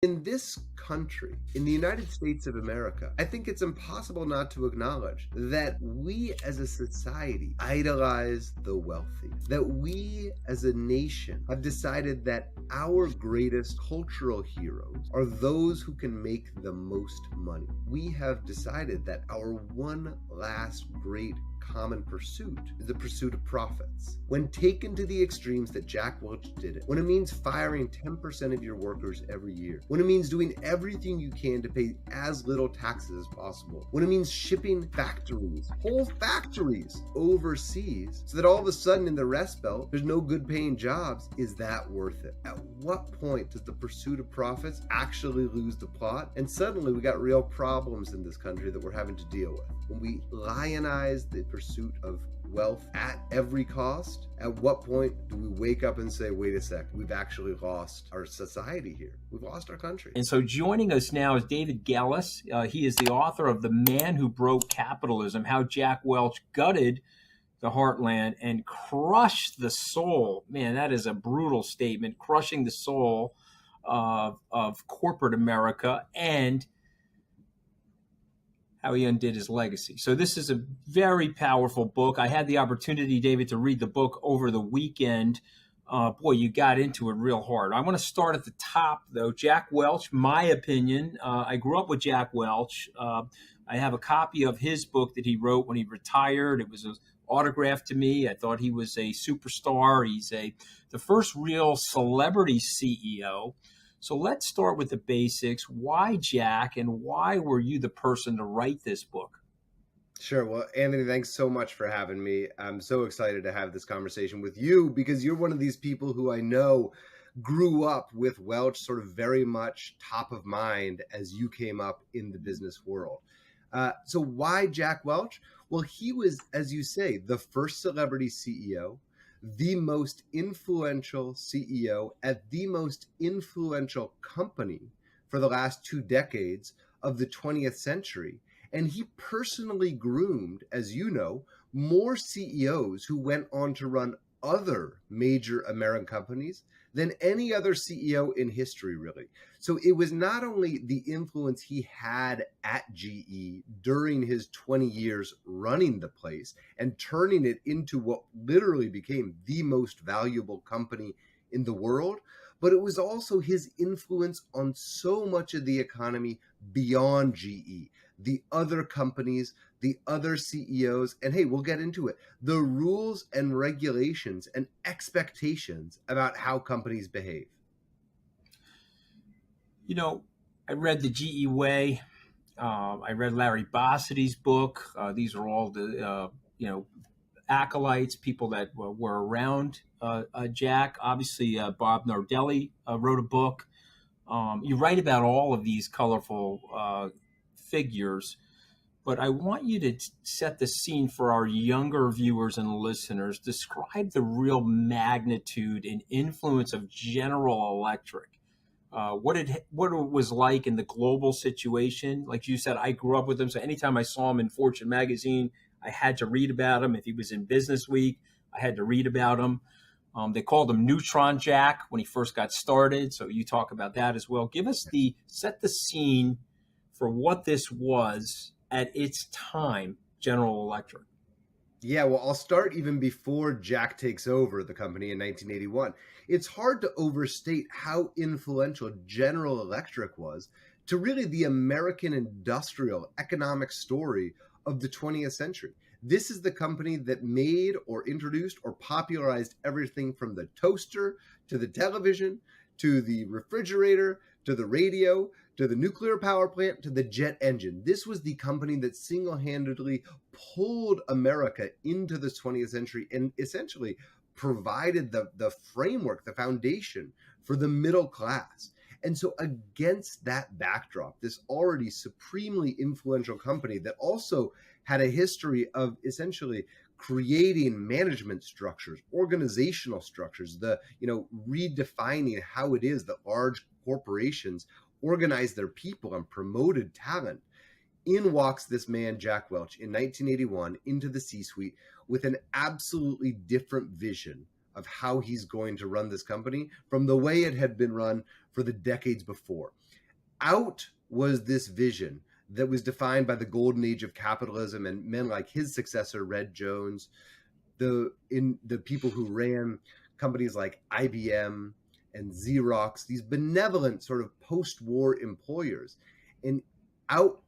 In this country, in the United States of America, I think it's impossible not to acknowledge that we as a society idolize the wealthy, that we as a nation have decided that our greatest cultural heroes are those who can make the most money. We have decided that our one last great common pursuit is the pursuit of profits. When taken to the extremes that Jack Welch did it, when it means firing 10% of your workers every year, when it means doing everything you can to pay as little taxes as possible, when it means shipping factories, whole factories overseas, so that all of a sudden in the Rust Belt, there's no good paying jobs, is that worth it? At what point does the pursuit of profits actually lose the plot? And suddenly we got real problems in this country that we're having to deal with. When we lionize the pursuit of wealth at every cost, at what point do we wake up and say, wait a sec, we've actually lost our society here. We've lost our country. And so joining us now is David Gellis. He is the author of The Man Who Broke Capitalism, How Jack Welch Gutted the Heartland and Crushed the Soul. Man, that is a brutal statement, crushing the soul of corporate America, and how he undid his legacy. So this is a very powerful book. I had the opportunity, David, to read the book over the weekend. Boy, you got into it real hard. I want to start at the top, though. Jack Welch, my opinion. I grew up with Jack Welch. I have a copy of his book that he wrote when he retired. It was autographed to me. I thought he was a superstar. He's the first real celebrity CEO. So let's start with the basics. Why Jack, and why were you the person to write this book? Sure. Well, Anthony, thanks so much for having me. I'm so excited to have this conversation with you because you're one of these people who I know grew up with Welch sort of very much top of mind as you came up in the business world. So why Jack Welch? Well, he was, as you say, the first celebrity CEO, the most influential CEO at the most influential company for the last 2 decades of the 20th century. And he personally groomed, as you know, more CEOs who went on to run other major American companies than any other CEO in history, really. So it was not only the influence he had at GE during his 20 years running the place and turning it into what literally became the most valuable company in the world, but it was also his influence on so much of the economy beyond GE, the other companies, the other CEOs, and hey, we'll get into it, the rules and regulations and expectations about how companies behave. You know, I read The GE Way. I read Larry Bossidy's book. These are all the, acolytes, people that were around Jack. Obviously, Bob Nardelli wrote a book. You write about all of these colorful figures, but I want you to set the scene for our younger viewers and listeners. Describe the real magnitude and influence of General Electric. What it was like in the global situation. Like you said, I grew up with him, so anytime I saw him in Fortune magazine, I had to read about him. If he was in Business Week, I had to read about him. They called him Neutron Jack when he first got started, so you talk about that as well. Set the scene for what this was at its time, General Electric. Yeah, well, I'll start even before Jack takes over the company in 1981. It's hard to overstate how influential General Electric was to really the American industrial economic story of the 20th century. This is the company that made or introduced or popularized everything from the toaster to the television to the refrigerator to the radio to the nuclear power plant to the jet engine. This was the company that single-handedly pulled America into the 20th century and essentially provided the framework, the foundation for the middle class. And so against that backdrop, this already supremely influential company that also had a history of essentially creating management structures, organizational structures, redefining how it is that large corporations organize their people and promoted talent. In walks this man, Jack Welch, in 1981 into the C-suite with an absolutely different vision of how he's going to run this company from the way it had been run for the decades before. Out was this vision that was defined by the golden age of capitalism and men like his successor, Red Jones, the people who ran companies like IBM and Xerox, these benevolent sort of post-war employers. And out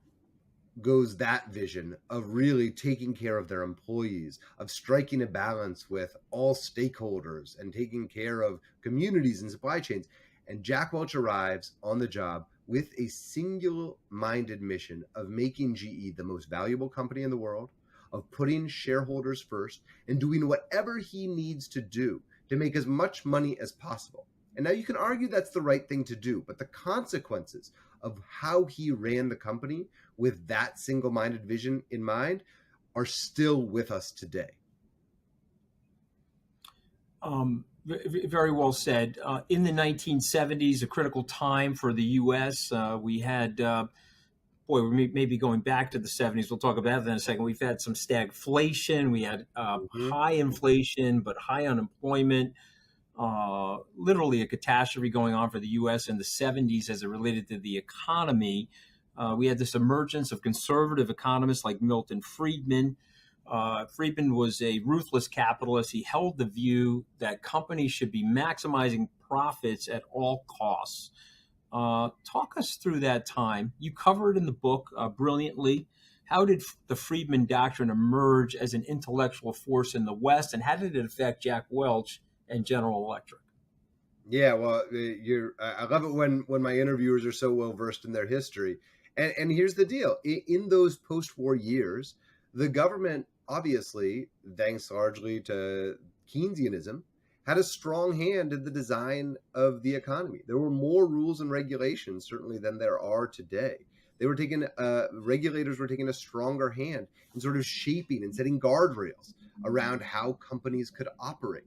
goes that vision of really taking care of their employees, of striking a balance with all stakeholders and taking care of communities and supply chains. And Jack Welch arrives on the job with a single-minded mission of making GE the most valuable company in the world, of putting shareholders first, and doing whatever he needs to do to make as much money as possible. And now you can argue that's the right thing to do, but the consequences of how he ran the company with that single-minded vision in mind are still with us today. Very well said. In the 1970s, a critical time for the U.S., we had, we may be going back to the 70s. We'll talk about that in a second. We've had some stagflation. We had high inflation, but high unemployment. Literally a catastrophe going on for the U.S. in the 70s as it related to the economy. We had this emergence of conservative economists like Milton Friedman. Friedman was a ruthless capitalist. He held the view that companies should be maximizing profits at all costs. Talk us through that time. You cover it in the book brilliantly. How did the Friedman doctrine emerge as an intellectual force in the West, and how did it affect Jack Welch and General Electric? Yeah, well, I love it when my interviewers are so well versed in their history. And here's the deal: in those post-war years, the government, obviously, thanks largely to Keynesianism, had a strong hand in the design of the economy. There were more rules and regulations, certainly, than there are today. They were taking regulators were taking a stronger hand in sort of shaping and setting guardrails around how companies could operate.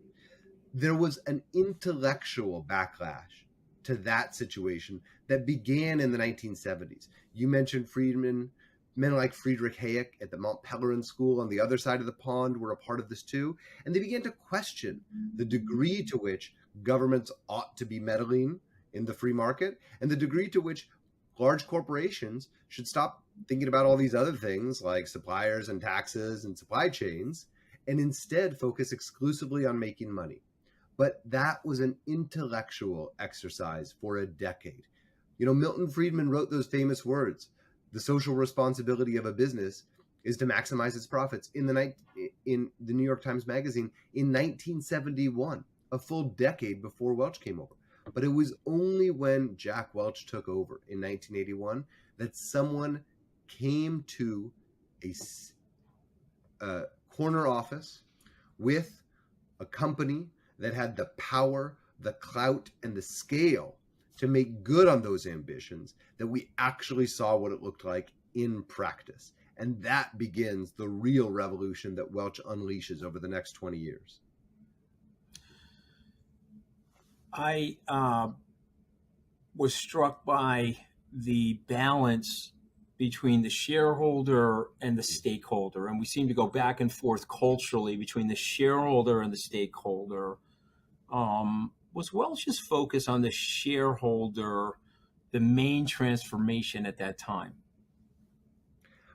There was an intellectual backlash to that situation that began in the 1970s. You mentioned Friedman. Men like Friedrich Hayek at the Mont Pelerin School on the other side of the pond were a part of this too. And they began to question the degree to which governments ought to be meddling in the free market and the degree to which large corporations should stop thinking about all these other things like suppliers and taxes and supply chains and instead focus exclusively on making money. But that was an intellectual exercise for a decade. You know, Milton Friedman wrote those famous words: the social responsibility of a business is to maximize its profits, in the New York Times Magazine in 1971, a full decade before Welch came over. But it was only when Jack Welch took over in 1981 that someone came to a corner office with a company that had the power, the clout, and the scale to make good on those ambitions, that we actually saw what it looked like in practice. And that begins the real revolution that Welch unleashes over the next 20 years. I was struck by the balance between the shareholder and the stakeholder. And we seem to go back and forth culturally between the shareholder and the stakeholder. Was Welch's focus on the shareholder the main transformation at that time?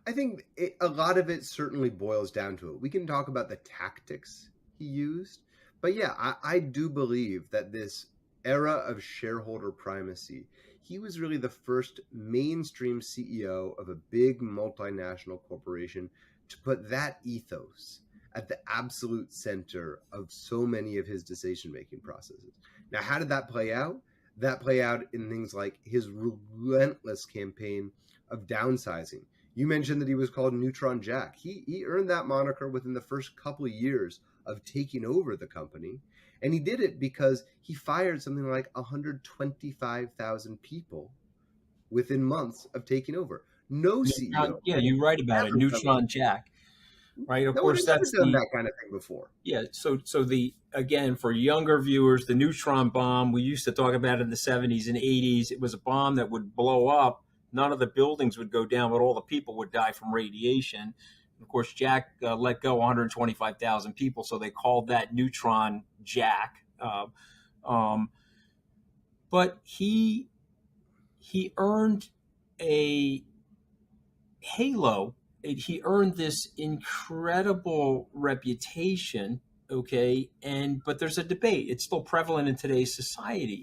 I think a lot of it certainly boils down to it. We can talk about the tactics he used, but yeah, I do believe that this era of shareholder primacy, he was really the first mainstream CEO of a big multinational corporation to put that ethos at the absolute center of so many of his decision-making processes. Now, how did that play out? That played out in things like his relentless campaign of downsizing. You mentioned that he was called Neutron Jack. He earned that moniker within the first couple of years of taking over the company. And he did it because he fired something like 125,000 people within months of taking over. No CEO. Yeah, you write about it, Neutron Jack. Right, of no course, one had that's ever done that kind of thing before. Yeah, so the again for younger viewers, the neutron bomb, we used to talk about it in the 70s and 80s. It was a bomb that would blow up. None of the buildings would go down, but all the people would die from radiation. And of course, Jack let go 125,000 people, so they called that Neutron Jack. but he earned a halo. He earned this incredible reputation. Okay, and but there's a debate. It's still prevalent in today's society.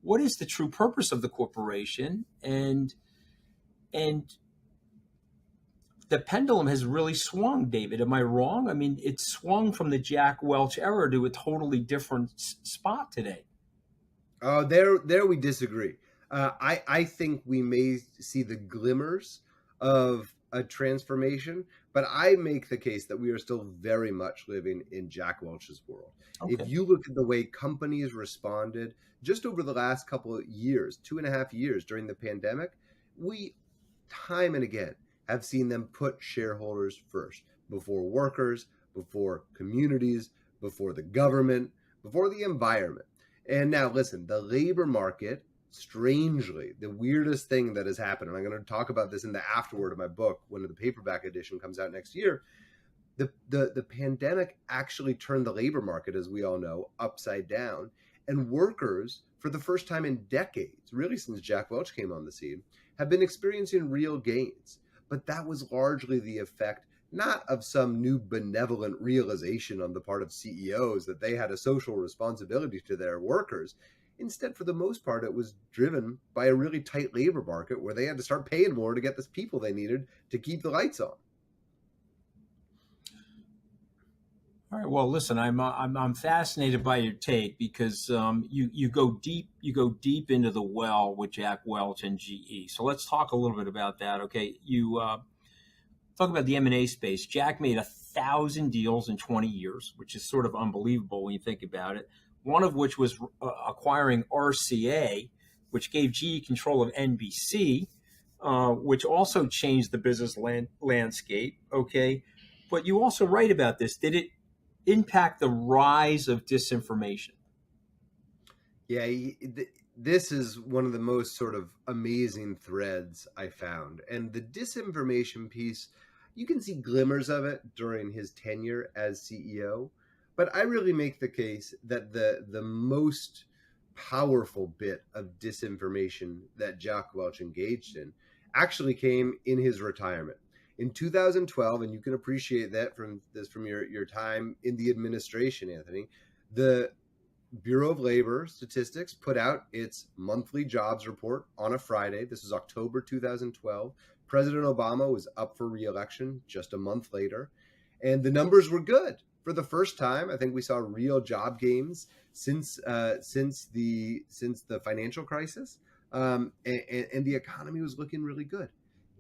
What is the true purpose of the corporation? And the pendulum has really swung, David. Am I wrong? I mean, it swung from the Jack Welch era to a totally different spot today. Oh, there we disagree. I think we may see the glimmers of a transformation, but I make the case that we are still very much living in Jack Welch's world. If Okay. you look at the way companies responded just over the last couple of years, 2.5 years during the pandemic, we time and again have seen them put shareholders first, before workers, before communities, before the government, before the environment. And now, listen, the labor market, strangely, the weirdest thing that has happened, and I'm going to talk about this in the afterword of my book when the paperback edition comes out next year. The pandemic actually turned the labor market, as we all know, upside down. And workers, for the first time in decades, really since Jack Welch came on the scene, have been experiencing real gains. But that was largely the effect not of some new benevolent realization on the part of CEOs that they had a social responsibility to their workers. Instead, for the most part, it was driven by a really tight labor market where they had to start paying more to get the people they needed to keep the lights on. All right. Well, listen, I'm fascinated by your take because you go deep into the well with Jack Welch and GE. So let's talk a little bit about that. Okay, you talk about the M&A space. Jack made 1,000 deals in 20 years, which is sort of unbelievable when you think about it. One of which was acquiring RCA, which gave GE control of NBC, which also changed the business landscape. Okay, but you also write about this. Did it impact the rise of disinformation? Yeah, this is one of the most sort of amazing threads I found. And the disinformation piece, you can see glimmers of it during his tenure as CEO. But I really make the case that the most powerful bit of disinformation that Jack Welch engaged in actually came in his retirement. In 2012, and you can appreciate that from your time in the administration, Anthony, the Bureau of Labor Statistics put out its monthly jobs report on a Friday. This is October 2012. President Obama was up for re-election just a month later, and the numbers were good. For the first time, I think we saw real job gains since the financial crisis, and the economy was looking really good.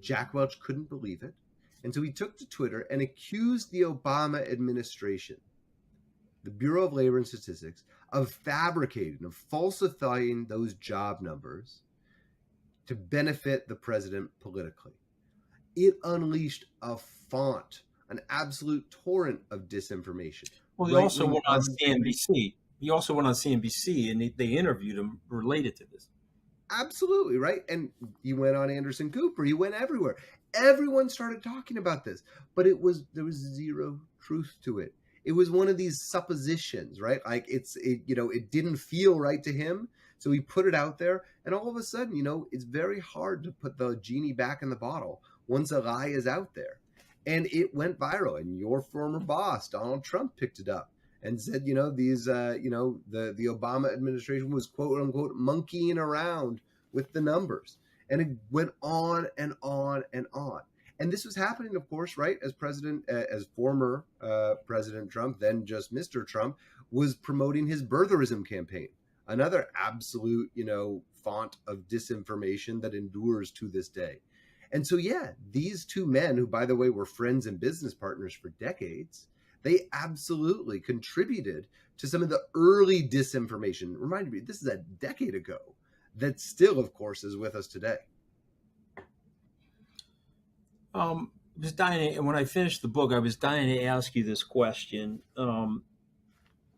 Jack Welch couldn't believe it, and so he took to Twitter and accused the Obama administration, the Bureau of Labor and Statistics, of fabricating, of falsifying those job numbers to benefit the president politically. It unleashed a font, an absolute torrent of disinformation. Well, he also Right-wing went on commentary. CNBC. He also went on CNBC, and they interviewed him related to this. Absolutely, right? And he went on Anderson Cooper. He went everywhere. Everyone started talking about this, but there was zero truth to it. It was one of these suppositions, right? Like it didn't feel right to him, so he put it out there, and all of a sudden, it's very hard to put the genie back in the bottle once a lie is out there. And it went viral, and your former boss, Donald Trump, picked it up and said, the Obama administration was quote unquote monkeying around with the numbers. And it went on and on and on. And this was happening, of course, right, as former President Trump, then just Mr. Trump, was promoting his birtherism campaign, another absolute, font of disinformation that endures to this day. And so, yeah, these two men, who, by the way, were friends and business partners for decades, they absolutely contributed to some of the early disinformation. Reminded me, this is a decade ago, that still, of course, is with us today. Was dying to, when I finished the book, I was dying to ask you this question. No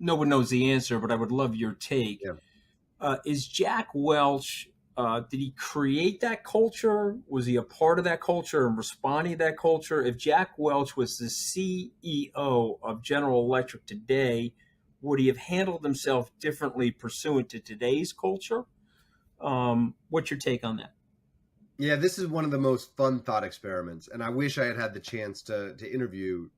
one knows the answer, but I would love your take. Yeah. Is Jack Welch? Did he create that culture? Was he a part of that culture and responding to that culture? If Jack Welch was the CEO of General Electric today, Would he have handled himself differently pursuant to today's culture? What's your take on that? Yeah, this is one of the most fun thought experiments, and I wish I had had the chance to interview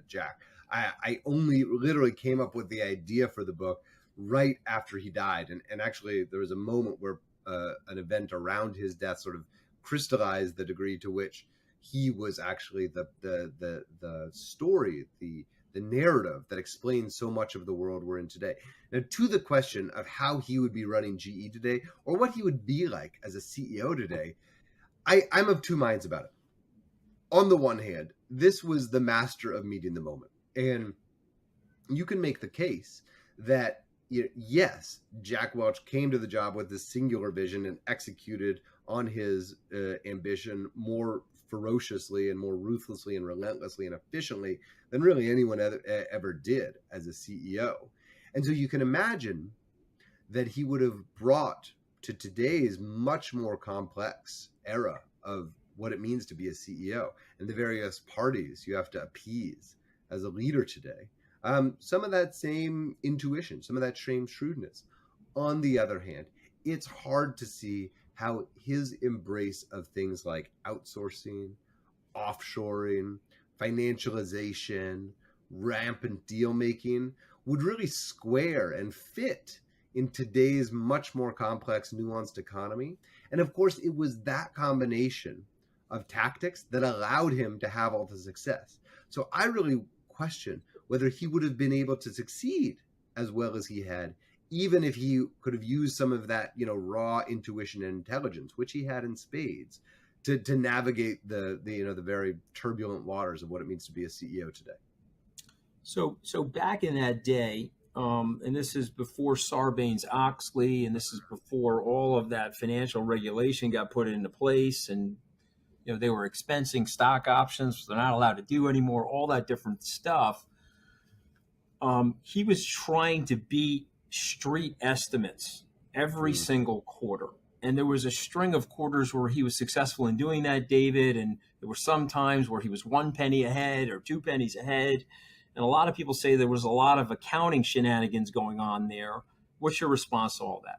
Jack. I only literally came up with the idea for the book right after he died, and actually there was a moment where an event around his death sort of crystallized the degree to which he was actually the story, the narrative that explains so much of the world we're in today. Now, to the question of how he would be running GE today, or what he would be like as a CEO today, I'm of two minds about it. On the one hand, this was the master of meeting the moment. And you can make the case that, yes, Jack Welch came to the job with this singular vision and executed on his ambition more ferociously and more ruthlessly and relentlessly and efficiently than really anyone ever did as a CEO. And so you can imagine that he would have brought to today's much more complex era of what it means to be a CEO and the various parties you have to appease as a leader today. Some of that same intuition, some of that same shrewdness. On the other hand, it's hard to see how his embrace of things like outsourcing, offshoring, financialization, rampant deal making would really square and fit in today's much more complex, nuanced economy. And of course, it was that combination of tactics that allowed him to have all the success. So I really question whether he would have been able to succeed as well as he had, even if he could have used some of that, raw intuition and intelligence, which he had in spades, to navigate the very turbulent waters of what it means to be a CEO today. So back in that day, and this is before Sarbanes-Oxley, and this is before all of that financial regulation got put into place, and they were expensing stock options they're not allowed to do anymore, all that different stuff. He was trying to beat street estimates every single quarter. And there was a string of quarters where he was successful in doing that, David. And there were some times where he was 1 penny ahead or 2 pennies ahead. And a lot of people say there was a lot of accounting shenanigans going on there. What's your response to all that?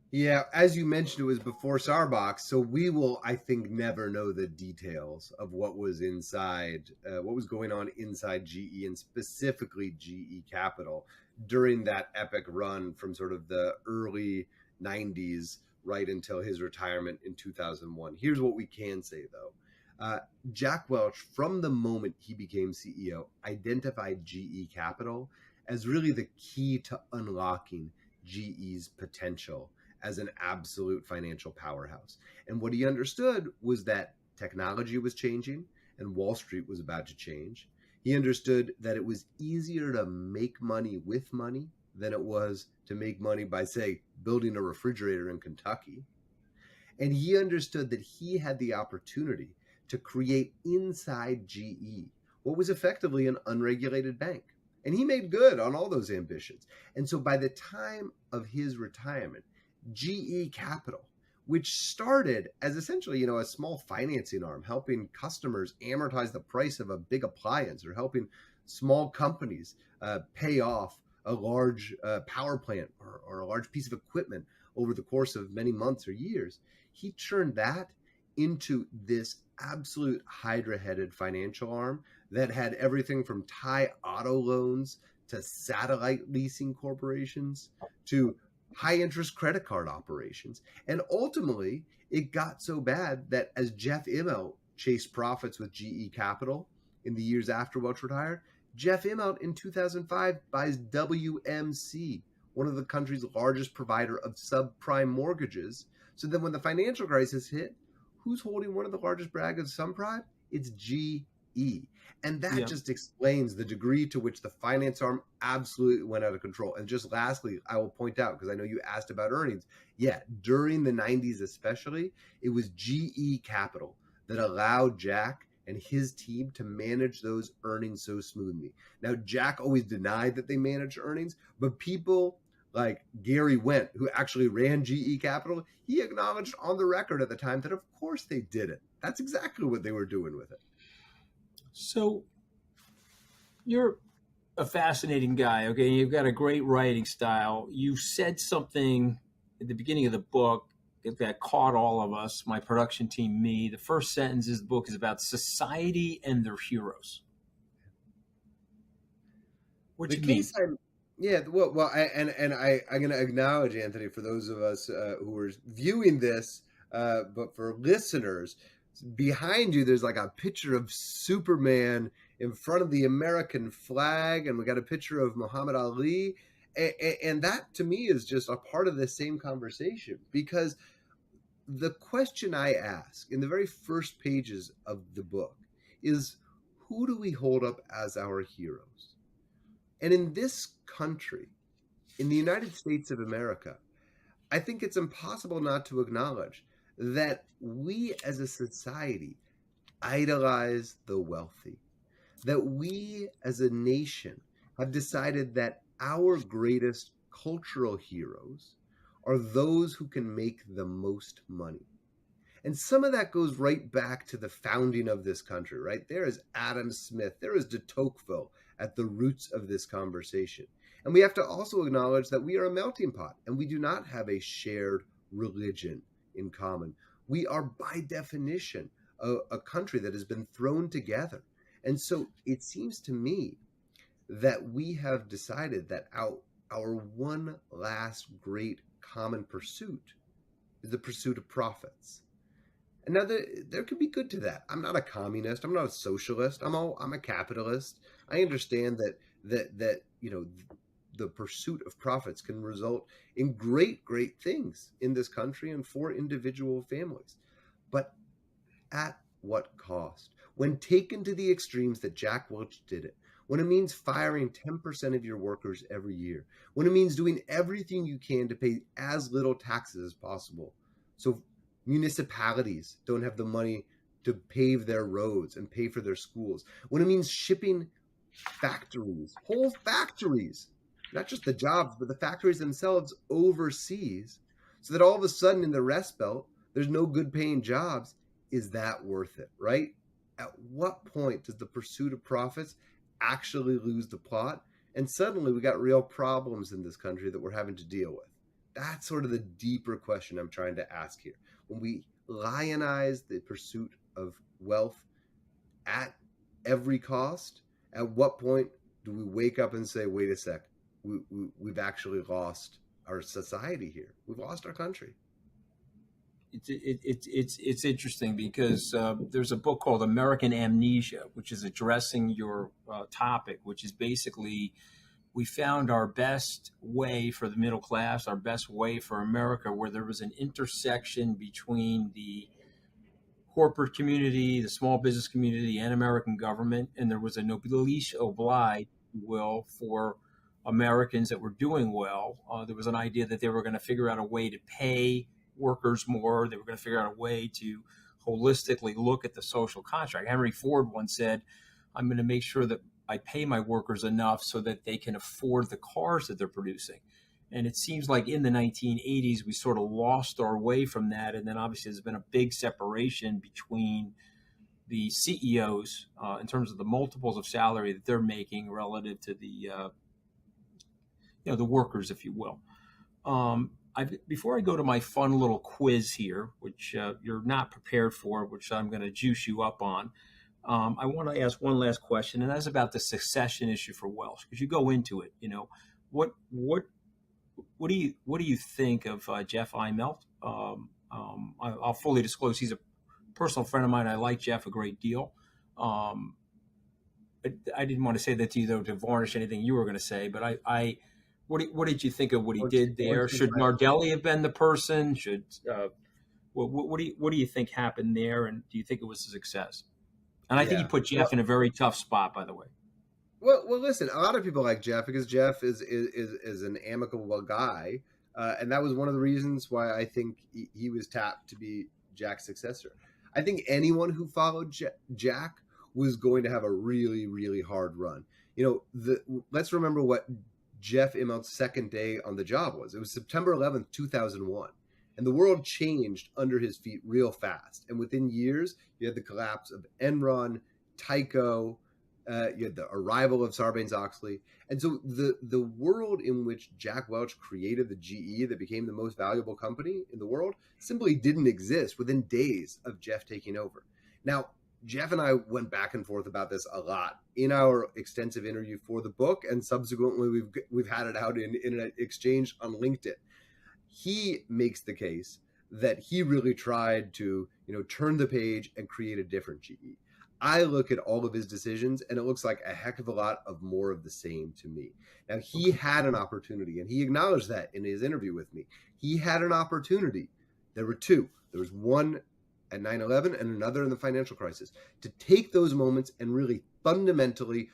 Yeah, as you mentioned, it was before Sarbox, so we will, I think, never know the details of what was inside, what was going on inside GE and specifically GE Capital during that epic run from sort of the early 90s right until his retirement in 2001. Here's what we can say, though. Jack Welch, from the moment he became CEO, identified GE Capital as really the key to unlocking GE's potential as an absolute financial powerhouse. And what he understood was that technology was changing and Wall Street was about to change. He understood that it was easier to make money with money than it was to make money by, say, building a refrigerator in Kentucky. And he understood that he had the opportunity to create inside GE what was effectively an unregulated bank. And he made good on all those ambitions. And so by the time of his retirement, GE Capital, which started as essentially, a small financing arm, helping customers amortize the price of a big appliance or helping small companies pay off a large power plant or a large piece of equipment over the course of many months or years, he turned that into this absolute hydra-headed financial arm that had everything from Thai auto loans to satellite leasing corporations to high interest credit card operations. And ultimately, it got so bad that as Jeff Immelt chased profits with GE Capital in the years after Welch retired, Jeff Immelt in 2005 buys WMC, one of the country's largest provider of subprime mortgages. So then when the financial crisis hit, who's holding one of the largest brackets of subprime? It's GE. And that just explains the degree to which the finance arm absolutely went out of control. And just lastly, I will point out, because I know you asked about earnings. Yeah, during the 90s especially, it was GE Capital that allowed Jack and his team to manage those earnings so smoothly. Now, Jack always denied that they managed earnings, but people like Gary Wendt, who actually ran GE Capital, he acknowledged on the record at the time that of course they did it. That's exactly what they were doing with it. So you're a fascinating guy. Okay, you've got a great writing style. You said something at the beginning of the book that caught all of us, my production team, me. The first sentence is the book is about society and their heroes. What The you mean? case I'm Yeah, I'm going to acknowledge, Anthony, for those of us who are viewing this, but for listeners, behind you there's like a picture of Superman in front of the American flag, and we got a picture of Muhammad Ali, and that to me is just a part of the same conversation, because the question I ask in the very first pages of the book is, who do we hold up as our heroes? And in this country, in the United States of America, I think it's impossible not to acknowledge that we as a society idolize the wealthy, that we as a nation have decided that our greatest cultural heroes are those who can make the most money. And some of that goes right back to the founding of this country, right? There is Adam Smith, there is de Tocqueville at the roots of this conversation. And we have to also acknowledge that we are a melting pot and we do not have a shared religion in common. We are, by definition, a country that has been thrown together. And so it seems to me that we have decided that our one last great common pursuit is the pursuit of profits. And now there could be good to that. I'm not a communist. I'm not a socialist. I'm a capitalist. I understand that the pursuit of profits can result in great things in this country and for individual families. But at what cost? When taken to the extremes that Jack Welch did it, when it means firing 10% of your workers every year, when it means doing everything you can to pay as little taxes as possible, so municipalities don't have the money to pave their roads and pay for their schools, when it means shipping factories, whole factories, not just the jobs, but the factories themselves overseas, so that all of a sudden in the Rust Belt, there's no good paying jobs. Is that worth it, right? At what point does the pursuit of profits actually lose the plot? And suddenly we got real problems in this country that we're having to deal with. That's sort of the deeper question I'm trying to ask here. When we lionize the pursuit of wealth at every cost, at what point do we wake up and say, wait a sec, we've actually lost our society here? We've lost our country. It's interesting because there's a book called American Amnesia, which is addressing your topic, which is basically we found our best way for the middle class, our best way for America, where there was an intersection between the corporate community, the small business community, and American government, and there was a noblesse oblige, if you will, for Americans that were doing well. There was an idea that they were going to figure out a way to pay workers more. They were going to figure out a way to holistically look at the social contract. Henry Ford once said, I'm going to make sure that I pay my workers enough so that they can afford the cars that they're producing. And it seems like in the 1980s, we sort of lost our way from that. And then obviously there's been a big separation between the CEOs in terms of the multiples of salary that they're making relative to the workers, if you will. Before I go to my fun little quiz here, which you're not prepared for, which I'm going to juice you up on, I want to ask one last question, and that's about the succession issue for Welsh, because you go into it. What do you think of Jeff Immelt? I'll fully disclose he's a personal friend of mine. I like Jeff a great deal. I didn't want to say that to you though to varnish anything you were going to say, but what did you think of what he did there? Should Nardelli have been the person? What do you think happened there? And do you think it was a success? And I think he Yeah. put Jeff in a very tough spot, by the way. Well, listen. A lot of people like Jeff because Jeff is an amicable guy, and that was one of the reasons why I think he was tapped to be Jack's successor. I think anyone who followed Jack was going to have a really hard run. Let's remember what Jeff Immelt's second day on the job was. It was September 11th, 2001. And the world changed under his feet real fast. And within years, you had the collapse of Enron, Tyco, You had the arrival of Sarbanes-Oxley. And so the world in which Jack Welch created the GE that became the most valuable company in the world simply didn't exist within days of Jeff taking over. Now, Jeff and I went back and forth about this a lot in our extensive interview for the book, and subsequently we've had it out in an exchange on LinkedIn. He makes the case that he really tried to, turn the page and create a different GE. I look at all of his decisions and it looks like a heck of a lot of more of the same to me. Now, he had an opportunity, and he acknowledged that in his interview with me. He had an opportunity. There were two. There was one at 9/11 and another in the financial crisis, to take those moments and really fundamentally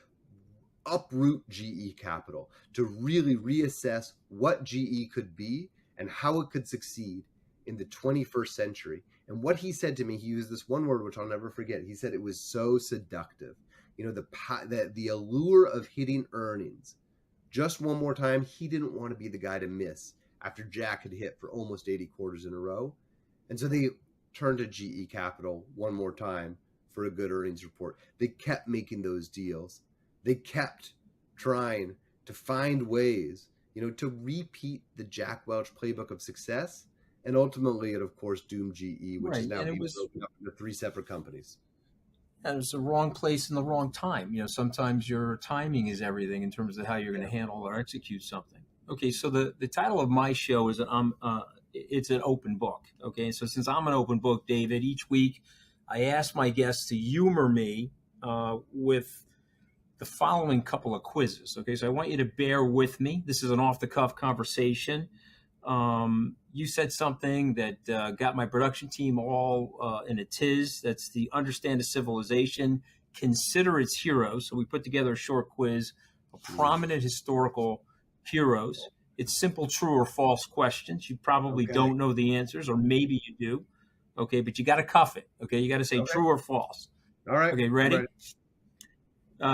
uproot GE Capital, to really reassess what GE could be and how it could succeed in the 21st century. And what he said to me, he used this one word which I'll never forget. He said it was so seductive. The allure of hitting earnings just one more time. He didn't want to be the guy to miss after Jack had hit for almost 80 quarters in a row. And so they turned to GE Capital one more time for a good earnings report. They kept making those deals. They kept trying to find ways, to repeat the Jack Welch playbook of success. And ultimately, it, of course, doomed GE, which is now being broken up into 3 separate companies. And it's the wrong place in the wrong time. Sometimes your timing is everything in terms of how you're going to handle or execute something. Okay, so the title of my show is it's an open book. Okay, so since I'm an open book, David, each week I ask my guests to humor me with the following couple of quizzes. Okay, so I want you to bear with me. This is an off-the-cuff conversation. You said something that got my production team all in a tiz. That's the understand a civilization, consider its heroes. So we put together a short quiz of prominent historical heroes. It's simple true or false questions. You probably don't know the answers, or maybe you do. Okay, but you got to cuff it. Okay, you got to say true or false. All right. Okay, ready?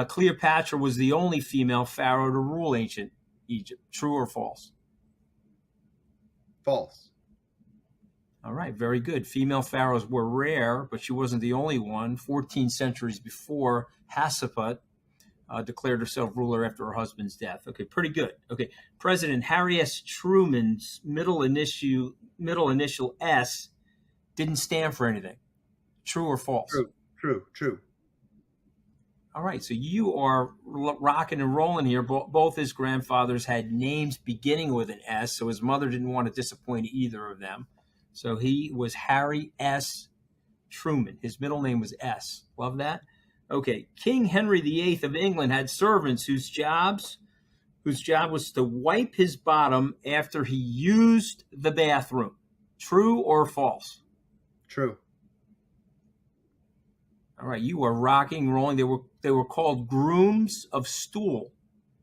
Cleopatra was the only female pharaoh to rule ancient Egypt. True or false? False. All right, very good. Female pharaohs were rare, but she wasn't the only one. 14 centuries before, Hatshepsut declared herself ruler after her husband's death. Okay, pretty good. Okay, President Harry S. Truman's middle initial S didn't stand for anything. True or false? True. All right, so you are rocking and rolling here. Both his grandfathers had names beginning with an S, so his mother didn't want to disappoint either of them. So he was Harry S. Truman. His middle name was S. Love that? Okay, King Henry VIII of England had servants whose job was to wipe his bottom after he used the bathroom. True or false? True. All right, you are rocking, rolling. They were called grooms of stool.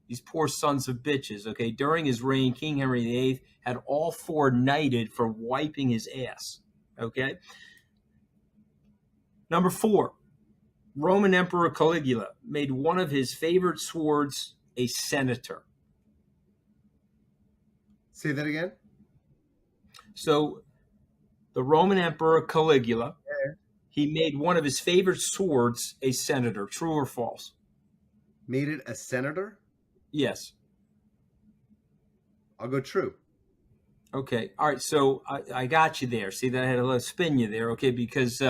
These poor sons of bitches. Okay, during his reign, King Henry VIII had all 4 knighted for wiping his ass. Okay. Number 4, Roman Emperor Caligula made one of his favorite swords a senator. Say that again. So, the Roman Emperor Caligula. He made one of his favorite swords a senator. True or false? Made it a senator? Yes. I'll go true. Okay. All right. So I got you there. See, that I had to spin you there. Okay. Because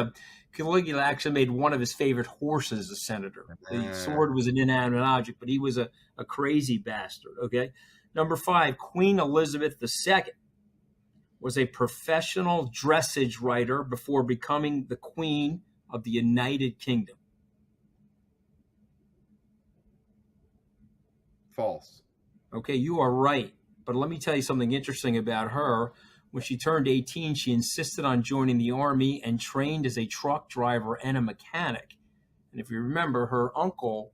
Caligula actually made one of his favorite horses a senator. The sword was an inanimate object, but he was a crazy bastard. Okay. Number 5, Queen Elizabeth II was a professional dressage writer before becoming the Queen of the United Kingdom. False. Okay, you are right. But let me tell you something interesting about her. When she turned 18, she insisted on joining the army and trained as a truck driver and a mechanic. And if you remember, her uncle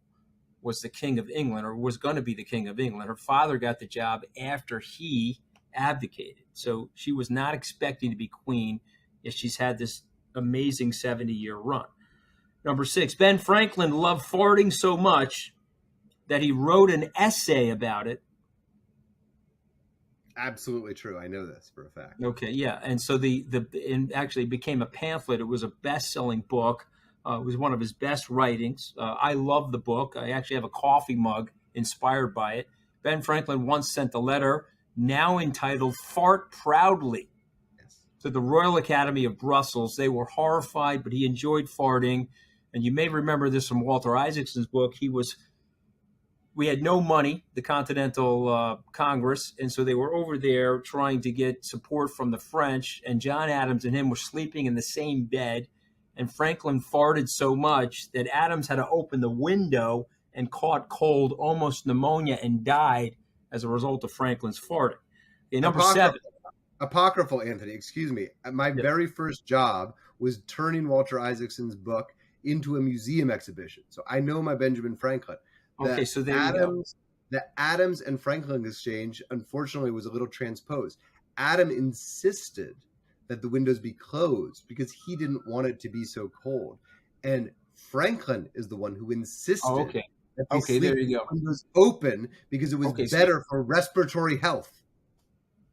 was the King of England, or was going to be the King of England. Her father got the job after he abdicated. So she was not expecting to be queen, yet she's had this amazing 70-year run. Number 6, Ben Franklin loved farting so much that he wrote an essay about it. Absolutely true. I know this for a fact. Okay, yeah. And so it actually became a pamphlet. It was a best-selling book. It was one of his best writings. I love the book. I actually have a coffee mug inspired by it. Ben Franklin once sent a letter, now entitled Fart Proudly, Yes. to the Royal Academy of Brussels. They were horrified, but he enjoyed farting. And you may remember this from Walter Isaacson's book. We had no money, the Continental Congress, and so they were over there trying to get support from the French, and John Adams and him were sleeping in the same bed, and Franklin farted so much that Adams had to open the window and caught cold, almost pneumonia, and died as a result of Franklin's farting. Okay, number seven. Apocryphal, Anthony, excuse me. My very first job was turning Walter Isaacson's book into a museum exhibition. So I know my Benjamin Franklin. Okay, so there you go. The Adams and Franklin exchange, unfortunately, was a little transposed. Adam insisted that the windows be closed because he didn't want it to be so cold. And Franklin is the one who insisted that there you go. windows open because it was better for respiratory health.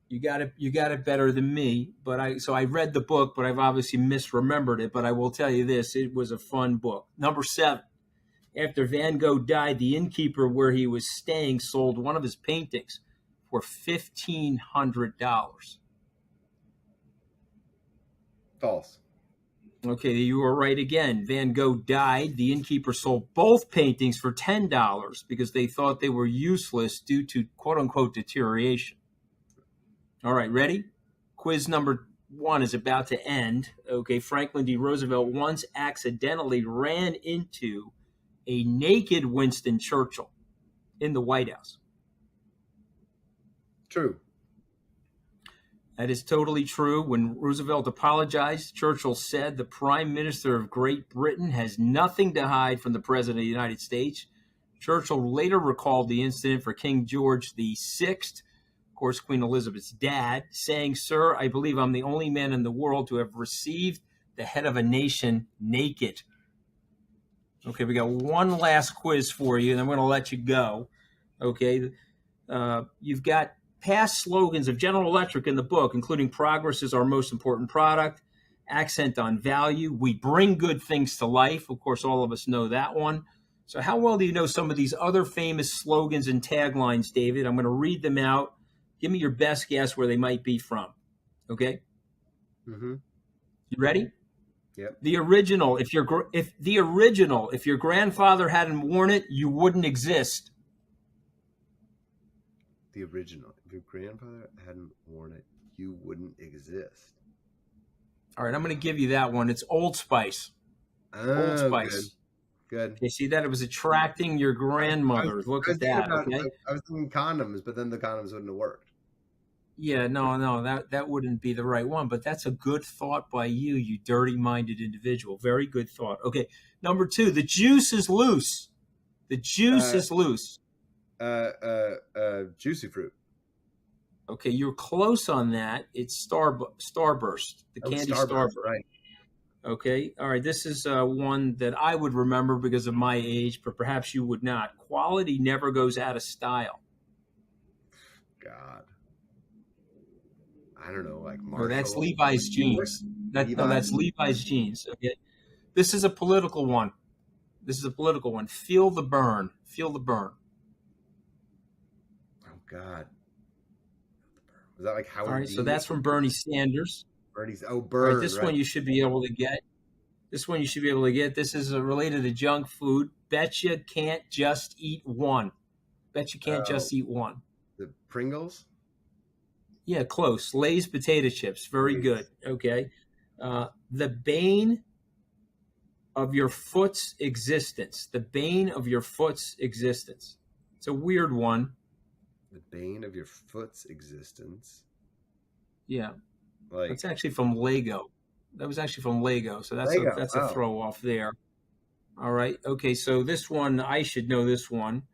You got it better than me, but I read the book, but I've obviously misremembered it. But I will tell you this: it was a fun book. Number 7. After Van Gogh died, the innkeeper where he was staying sold one of his paintings for $1,500. False. Okay, you were right again. Van Gogh died. The innkeeper sold both paintings for $10 because they thought they were useless due to quote-unquote deterioration. All right, ready? Quiz number 1 is about to end. Okay, Franklin D. Roosevelt once accidentally ran into a naked Winston Churchill in the White House. True. That is totally true. When Roosevelt apologized, Churchill said the Prime Minister of Great Britain has nothing to hide from the President of the United States. Churchill later recalled the incident for King George VI, of course, Queen Elizabeth's dad, saying, "Sir, I believe I'm the only man in the world to have received the head of a nation naked." Okay, we got one last quiz for you, and I'm going to let you go. Okay, you've got past slogans of General Electric in the book, including "Progress is our most important product," "Accent on value," "We bring good things to life." Of course, all of us know that one. So how well do you know some of these other famous slogans and taglines, David? I'm going to read them out. Give me your best guess where they might be from. Okay? Mm-hmm. You ready? Yep. The original, if your grandfather hadn't worn it, you wouldn't exist. The original. If your grandfather hadn't worn it, you wouldn't exist. All right, I'm going to give you that one. It's Old Spice. Old Spice. Good. You see that? It was attracting your grandmother. Look at that. Okay. I was thinking condoms, but then the condoms wouldn't have worked. Yeah, no, that wouldn't be the right one, but that's a good thought by you dirty-minded individual. Very good thought. Okay, number 2, the juice is loose. The juice is loose. Juicy fruit. Okay, you're close on that. It's Starburst, the candy Starburst. Right. Okay, all right, this is one that I would remember because of my age, but perhaps you would not. Quality never goes out of style. God. I don't know, like Marshall. No, that's Levi's jeans. That's Levi's jeans. Okay, this is a political one. Feel the burn. Feel the burn. Oh God. Was that like Howard? All right, Dean? so that's from Bernie Sanders. Burn. Right, this one you should be able to get. This is related to junk food. Bet you can't just eat one. Just eat one. The Pringles? Yeah, close. Lay's potato chips. Very good. Okay. The bane of your foot's existence. The bane of your foot's existence. It's a weird one. The bane of your foot's existence? Yeah. Like, it's actually from Lego. That was actually from Lego. So that's a throw off there. All right. Okay. So this one, I should know this one.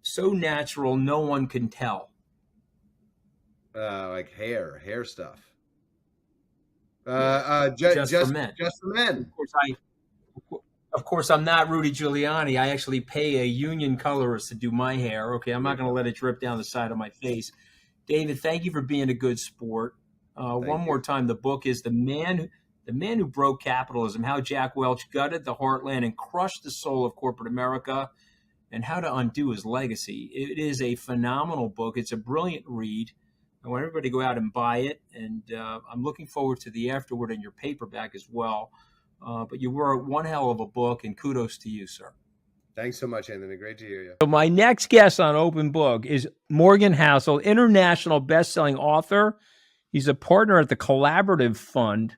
So natural, no one can tell. Like hair stuff. Just for men. Just for men. Of course, I'm not Rudy Giuliani. I actually pay a union colorist to do my hair. Okay. I'm not going to let it drip down the side of my face. David, thank you for being a good sport. One more time, the book is The The Man Who Broke Capitalism, How Jack Welch Gutted the Heartland and Crushed the Soul of Corporate America, and How to Undo His Legacy. It is a phenomenal book. It's a brilliant read. I want everybody to go out and buy it, and I'm looking forward to the afterword in your paperback as well. But you were one hell of a book, and kudos to you, sir. Thanks so much, Anthony. Great to hear you. So my next guest on Open Book is Morgan Housel, international best-selling author. He's a partner at the Collaborative Fund,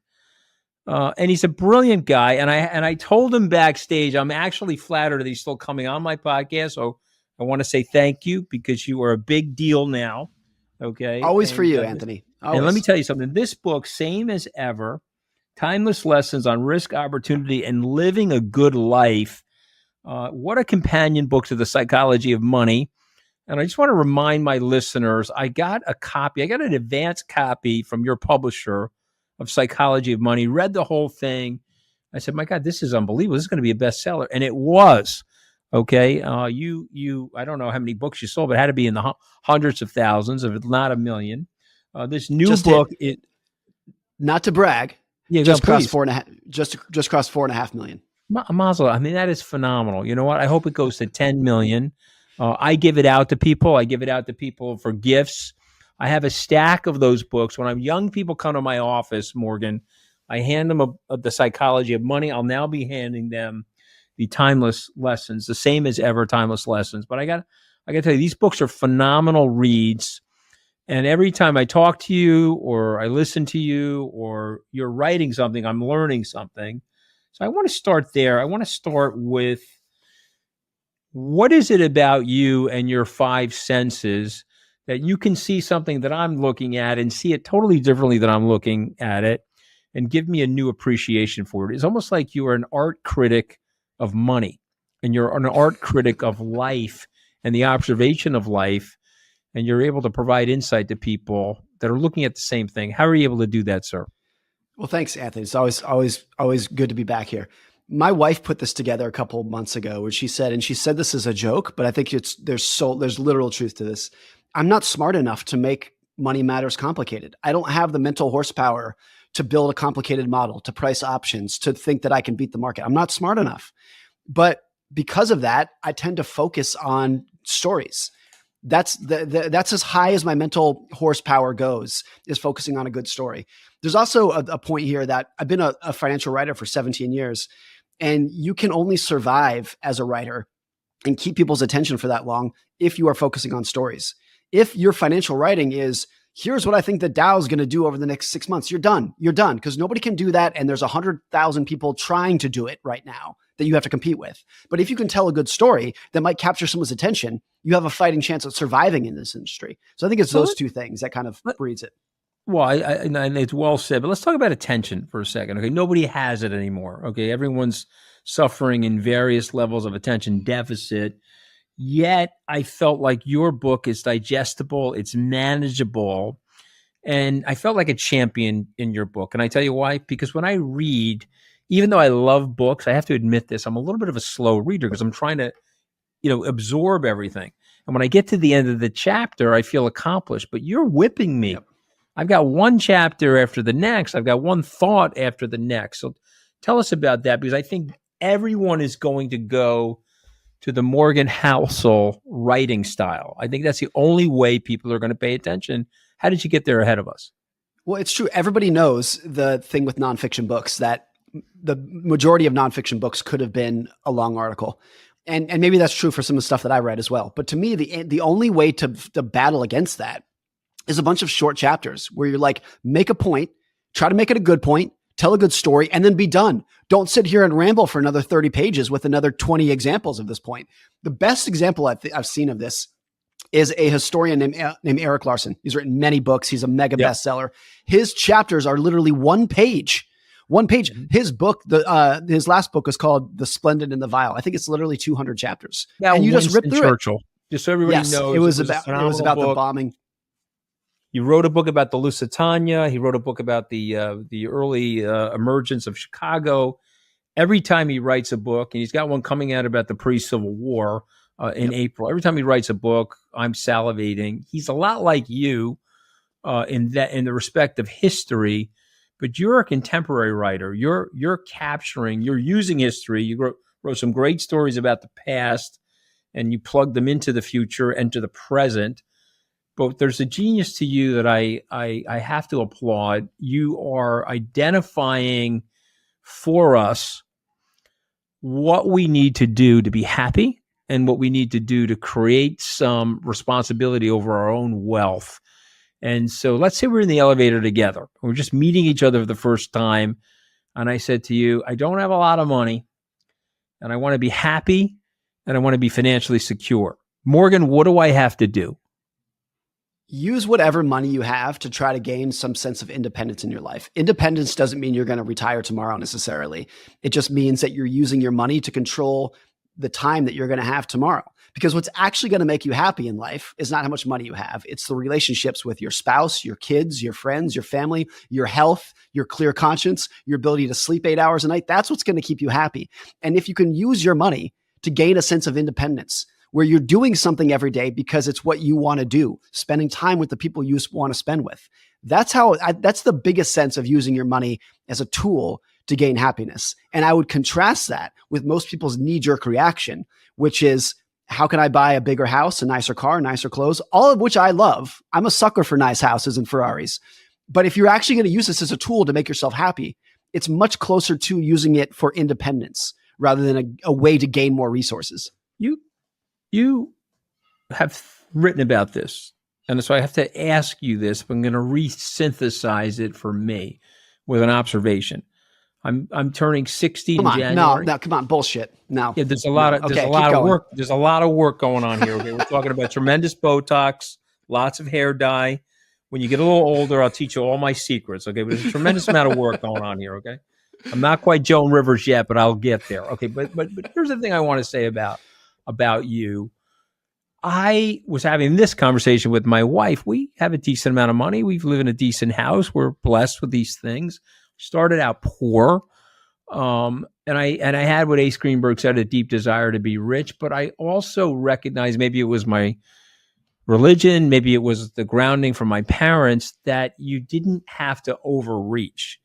and he's a brilliant guy. And I told him backstage, I'm actually flattered that he's still coming on my podcast. So I want to say thank you, because you are a big deal now. Okay. Always for you, Anthony. Always. And let me tell you something. This book, same as ever, timeless lessons on risk, opportunity, and living a good life. What a companion book to the psychology of money. And I just want to remind my listeners, I got an advanced copy from your publisher of Psychology of Money, read the whole thing. I said, my God, this is unbelievable. This is going to be a bestseller. And it was. Okay. I don't know how many books you sold, but it had to be in the hundreds of thousands, if not a million. This new book, not to brag, just crossed 4.5 million. Mazel, I mean, that is phenomenal. You know what? I hope it goes to 10 million. I give it out to people. I give it out to people for gifts. I have a stack of those books. When young people come to my office, Morgan, I hand them the Psychology of Money. I'll now be handing them the Timeless Lessons, the same as ever Timeless Lessons. But I got to tell you, these books are phenomenal reads. And every time I talk to you, or I listen to you, or you're writing something, I'm learning something. So I want to start there. I want to start with, what is it about you and your five senses that you can see something that I'm looking at and see it totally differently than I'm looking at it, and give me a new appreciation for it? It's almost like you are an art critic of money, and you're an art critic of life and the observation of life, and you're able to provide insight to people that are looking at the same thing. How are you able to do that, sir? Well, thanks, Anthony. It's always good to be back here. My wife put this together a couple of months ago, where she said this is a joke, but I think there's literal truth to this. I'm not smart enough to make money matters complicated. I don't have the mental horsepower to build a complicated model, to price options, to think that I can beat the market. I'm not smart enough. But because of that, I tend to focus on stories. That's as high as my mental horsepower goes, is focusing on a good story. There's also a point here that I've been a financial writer for 17 years, and you can only survive as a writer and keep people's attention for that long if you are focusing on stories. If your financial writing is, here's what I think the Dow is going to do over the next 6 months, you're done. You're done, because nobody can do that. And there's 100,000 people trying to do it right now that you have to compete with. But if you can tell a good story that might capture someone's attention, you have a fighting chance at surviving in this industry. So I think it's those two things that kind of breeds it. Well, and it's well said, but let's talk about attention for a second. Okay. Nobody has it anymore. Okay. Everyone's suffering in various levels of attention deficit. Yet I felt like your book is digestible, it's manageable, and I felt like a champion in your book. And I tell you why? Because when I read, even though I love books, I have to admit this, I'm a little bit of a slow reader because I'm trying to, absorb everything. And when I get to the end of the chapter, I feel accomplished, but you're whipping me. Yep. I've got one chapter after the next. I've got one thought after the next. So tell us about that, because I think everyone is going to go to the Morgan Housel writing style. I think that's the only way people are going to pay attention. How did you get there ahead of us? Well, it's true. Everybody knows the thing with nonfiction books, that the majority of nonfiction books could have been a long article. And maybe that's true for some of the stuff that I read as well. But to me, the only way to battle against that is a bunch of short chapters where you're like, make a point, try to make it a good point, tell a good story, and then be done. Don't sit here and ramble for another 30 pages with another 20 examples of this point. The best example I've seen of this is a historian named Eric Larson. He's written many books. He's a mega bestseller. His chapters are literally one page. One page. His book, his last book was called The Splendid and the Vile. I think it's literally 200 chapters. Now, and you Winston just rip through Churchill. It. Just so everybody knows, it was about the bombing. You wrote a book about the Lusitania. He wrote a book about the early emergence of Chicago. Every time he writes a book, and he's got one coming out about the pre-Civil War in April. Every time he writes a book, I'm salivating. He's a lot like you in the respect of history, but you're a contemporary writer. You're capturing, you're using history. You wrote some great stories about the past, and you plug them into the future and to the present. But there's a genius to you that I have to applaud. You are identifying for us what we need to do to be happy and what we need to do to create some responsibility over our own wealth. And so let's say we're in the elevator together. We're just meeting each other for the first time. And I said to you, I don't have a lot of money and I want to be happy and I want to be financially secure. Morgan, what do I have to do? Use whatever money you have to try to gain some sense of independence in your life. Independence doesn't mean you're going to retire tomorrow necessarily. It just means that you're using your money to control the time that you're going to have tomorrow. Because what's actually going to make you happy in life is not how much money you have. It's the relationships with your spouse, your kids, your friends, your family, your health, your clear conscience, your ability to sleep 8 hours a night. That's what's going to keep you happy. And if you can use your money to gain a sense of independence, where you're doing something every day because it's what you want to do, spending time with the people you want to spend with. That's the biggest sense of using your money as a tool to gain happiness. And I would contrast that with most people's knee-jerk reaction, which is, how can I buy a bigger house, a nicer car, nicer clothes, all of which I love. I'm a sucker for nice houses and Ferraris. But if you're actually going to use this as a tool to make yourself happy, it's much closer to using it for independence rather than a way to gain more resources. You have written about this, and so I have to ask you this, but I'm going to re-synthesize it for me with an observation. I'm turning 60 in January. No, come on, bullshit. No. Yeah, there's a lot of work. There's a lot of work going on here. Okay, we're talking about tremendous Botox, lots of hair dye. When you get a little older, I'll teach you all my secrets. Okay, but there's a tremendous amount of work going on here. Okay, I'm not quite Joan Rivers yet, but I'll get there. Okay, but here's the thing I want to say about you. I was having this conversation with my wife. We have a decent amount of money. We live in a decent house. We're blessed with these things. Started out poor. And I had what Ace Greenberg said, a deep desire to be rich, but I also recognized, maybe it was my religion, maybe it was the grounding from my parents, that you didn't have to overreach.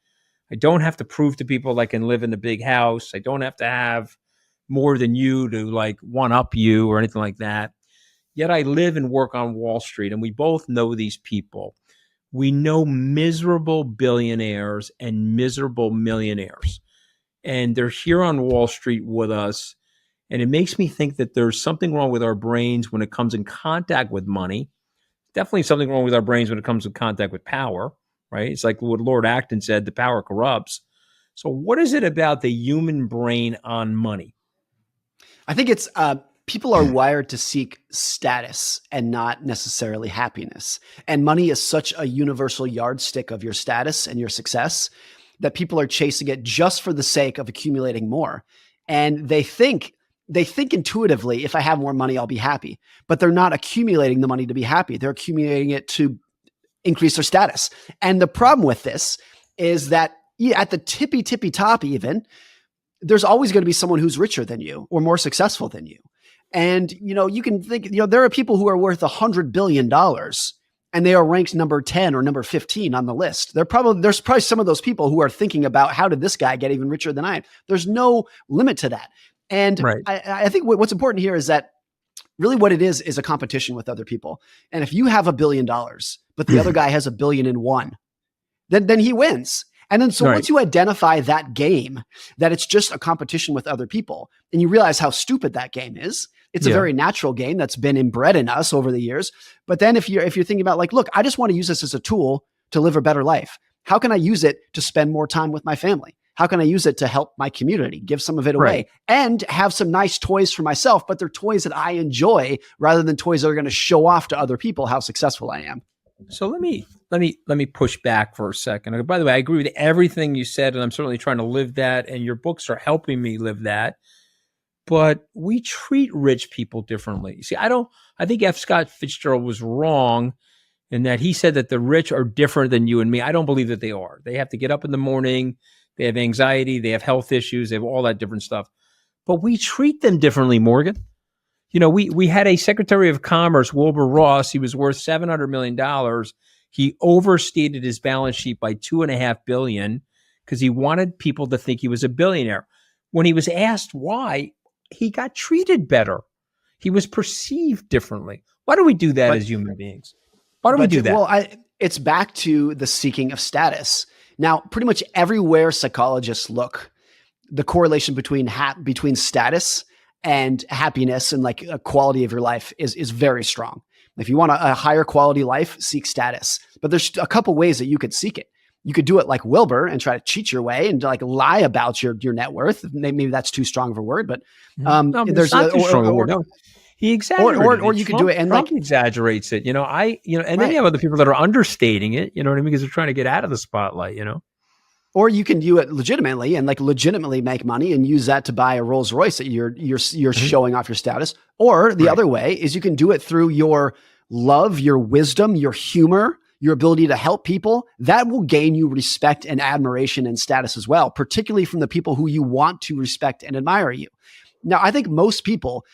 I don't have to prove to people I can live in a big house. I don't have to have more than you to like one up you or anything like that. Yet I live and work on Wall Street, and we both know these people. We know miserable billionaires and miserable millionaires, and they're here on Wall Street with us. And it makes me think that there's something wrong with our brains when it comes in contact with money. Definitely something wrong with our brains when it comes in contact with power, right? It's like what Lord Acton said, the power corrupts. So what is it about the human brain on money? I think it's people are wired to seek status and not necessarily happiness. And money is such a universal yardstick of your status and your success that people are chasing it just for the sake of accumulating more. And they think intuitively, if I have more money, I'll be happy. But they're not accumulating the money to be happy. They're accumulating it to increase their status. And the problem with this is that at the tippy top even, there's always going to be someone who's richer than you or more successful than you. And, you can think, there are people who are worth $100 billion and they are ranked number 10 or number 15 on the list. There's probably some of those people who are thinking about, how did this guy get even richer than I am? There's no limit to that. And right. I think what's important here is that really what it is a competition with other people. And if you have $1 billion, but the other guy has $1 billion and one, then he wins. And then once you identify that game, that it's just a competition with other people, and you realize how stupid that game is, it's a very natural game that's been inbred in us over the years. But then if you're thinking about like, look, I just want to use this as a tool to live a better life. How can I use it to spend more time with my family? How can I use it to help my community, give some of it away, and have some nice toys for myself, but they're toys that I enjoy rather than toys that are going to show off to other people how successful I am. So let me push back for a second. By the way, I agree with everything you said, and I'm certainly trying to live that, and your books are helping me live that. But we treat rich people differently. See, I think F. Scott Fitzgerald was wrong in that he said that the rich are different than you and me. I don't believe that they are. They have to get up in the morning, they have anxiety, they have health issues, they have all that different stuff. But we treat them differently, Morgan. We had a Secretary of Commerce, Wilbur Ross. He was worth $700 million. He overstated his balance sheet by $2.5 billion because he wanted people to think he was a billionaire. When he was asked why, he got treated better. He was perceived differently. Why do we do that as human beings? Why do we do that? Well, it's back to the seeking of status. Now, pretty much everywhere psychologists look, the correlation between status and happiness and like a quality of your life is very strong. If you want a higher quality life, seek status. But there's a couple ways that you could seek it. You could do it like Wilbur and try to cheat your way and like lie about your net worth. Maybe that's too strong of a word, but no, there's not too strong a word. No. He exaggerates or you could do it and Trump exaggerates it. And right. Then you have other people that are understating it. You know what I mean? Because they're trying to get out of the spotlight. Or you can do it legitimately and like legitimately make money and use that to buy a Rolls Royce that you're showing off your status. Or the other way is you can do it through your love, your wisdom, your humor, your ability to help people. That will gain you respect and admiration and status as well, particularly from the people who you want to respect and admire you. Now, I think most people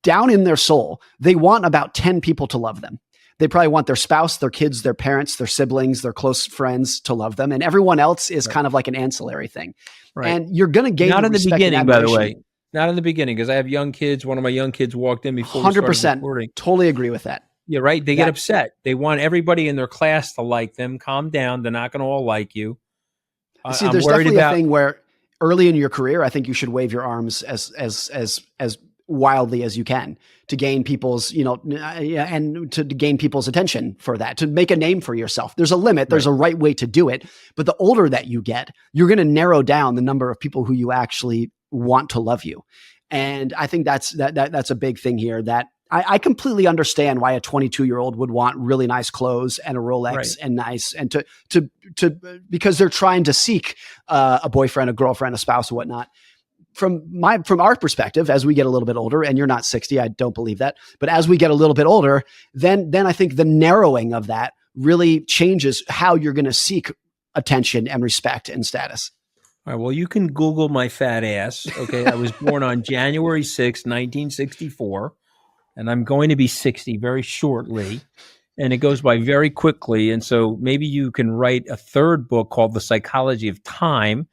down in their soul, they want about 10 people to love them. They probably want their spouse, their kids, their parents, their siblings, their close friends to love them. And everyone else is kind of like an ancillary thing. Right. And you're going to gain not in the beginning, by the way. Admiration. Not in the beginning, because I have young kids. One of my young kids walked in before 100%. Totally agree with that. Yeah, right. They get upset. They want everybody in their class to like them. Calm down. They're not going to all like you. See, there's definitely a thing where early in your career, I think you should wave your arms as wildly as you can to gain people's, and to gain people's attention for that, to make a name for yourself. There's a limit. There's a right way to do it. But the older that you get, you're going to narrow down the number of people who you actually want to love you. And I think that's a big thing here, that I completely understand why a 22-year-old would want really nice clothes and a Rolex and nice, and to because they're trying to seek a boyfriend, a girlfriend, a spouse, or whatnot. From our perspective, as we get a little bit older, and you're not 60, I don't believe that, but as we get a little bit older, then I think the narrowing of that really changes how you're going to seek attention and respect and status. All right, well, you can Google my fat ass. Okay. I was born on January 6, 1964, and I'm going to be 60 very shortly, and it goes by very quickly. And so maybe you can write a third book called The Psychology of Time,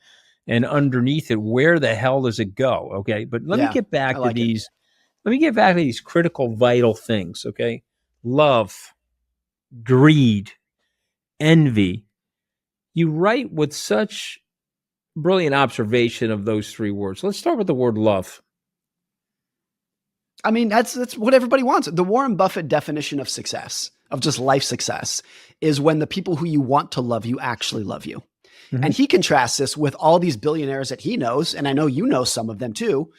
and underneath it, where the hell does it go? Okay. But let me get back to these. Let me get back to these critical, vital things. Okay. Love, greed, envy. You write with such brilliant observation of those three words. Let's start with the word love. I mean, that's what everybody wants. The Warren Buffett definition of success, of just life success, is when the people who you want to love you actually love you. Mm-hmm. And he contrasts this with all these billionaires that he knows, and I know you know some of them too.